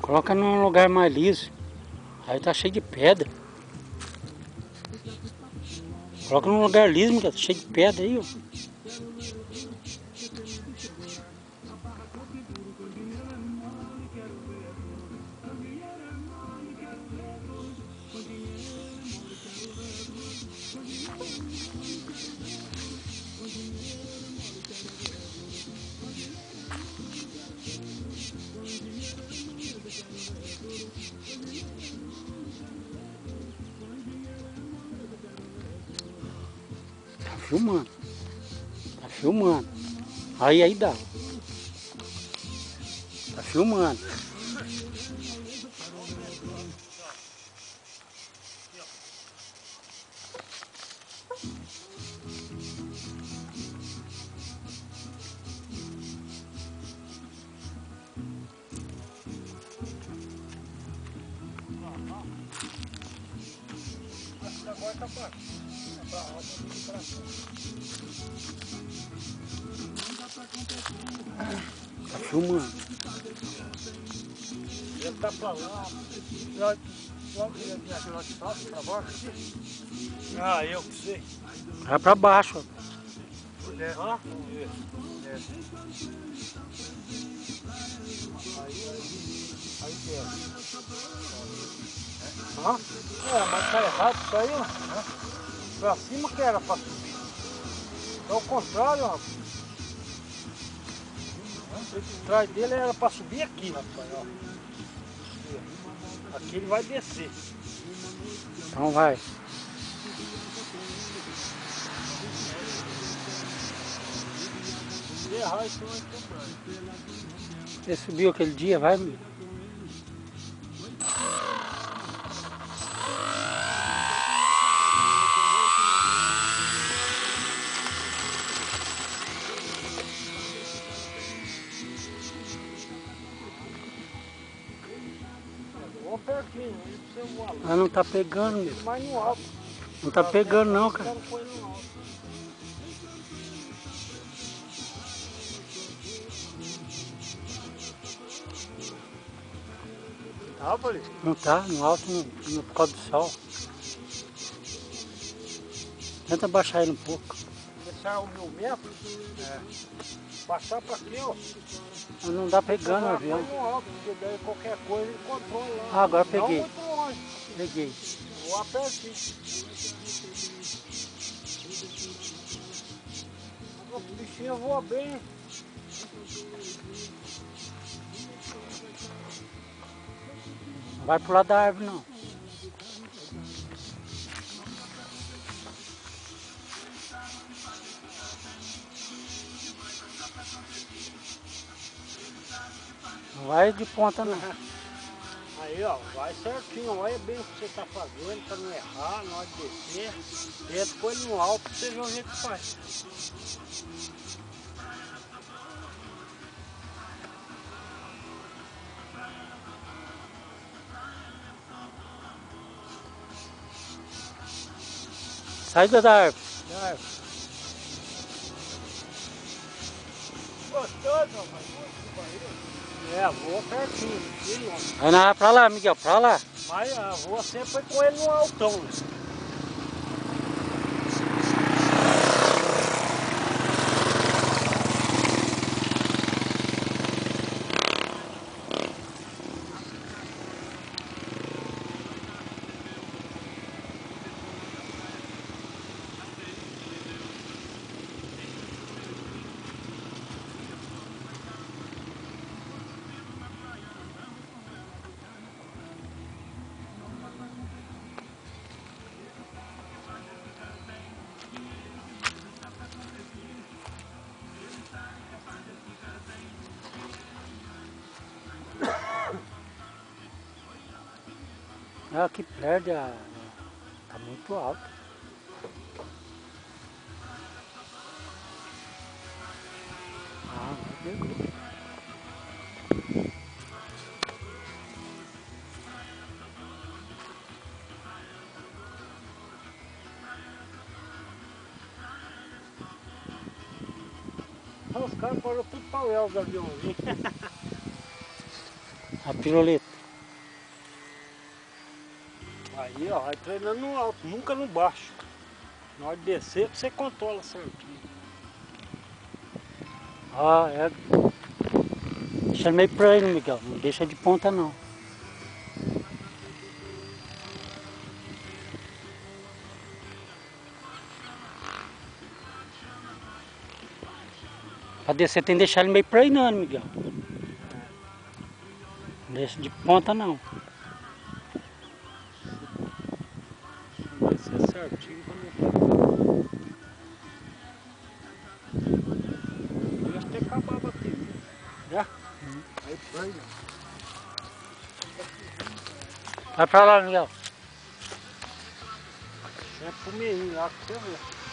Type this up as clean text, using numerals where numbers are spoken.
Coloca num lugar mais liso. Aí tá cheio de pedra. Coloca num lugar liso, tá cheio de pedra aí, ó. Tá filmando. Tá filmando. Aí dá. Tá filmando. Agora tá baixo. Tá pra roda e pra cima. Tá filmando. Ele tá pra lá. Logo ele vinha aqui lá de baixo, pra baixo. Ah, eu que sei. Vai pra baixo, ó. Ó, vamos ver. Aí desce. Hã? É, mas tá errado isso aí, ó. Pra cima que era pra subir. É o contrário, ó. Esse trás dele era pra subir aqui, rapaz, ó. Aqui ele vai descer. Então vai. Se errar, isso vai quebrar. Você subiu aquele dia, vai, meu. Vou pertinho, aí pra você voar. Mas não tá pegando, meu. Mais no alto. Não tá pegando não, cara. Tá, Paulinho? Não tá, no alto, por causa do sol. Tenta baixar ele um pouco. Deixar o 1000 metros? É. Baixar pra aqui, ó. Mas não dá pegando o avião. No alto, porque daí qualquer coisa ele controla lá. Ah, agora peguei. Não muito longe. Peguei. Voar pertinho. O bichinho voa bem. Não vai pro lado da árvore, não. Não vai de ponta, não. Aí, ó, vai certinho. Olha bem o que você tá fazendo pra não errar na hora de descer. Tenta pôr ele no alto pra você ver o jeito que faz. Saída da árvore. Gostoso, rapaz. É, voa pertinho. Vai na, pra lá, Miguel, pra lá. Mas voa sempre com ele no altão. Aqui perde a... Tá muito alto. Ah, pegou. Os caras foram tudo para o El do aviãozinho. A piroleta. Aí, ó, vai treinando no alto, nunca no baixo. Na hora de descer, você controla certinho. Ah, é. Deixa ele meio por aí, Miguel. Não deixa de ponta, não. Pra descer tem que deixar ele meio treinando, Miguel. Não deixa de ponta, não. Vai ser certinho pra não pegar. Deixa ter acabado aqui, viu? Já? Aí treina. Vai pra lá, Miguel. Sempre pro meio lá, pra você ver.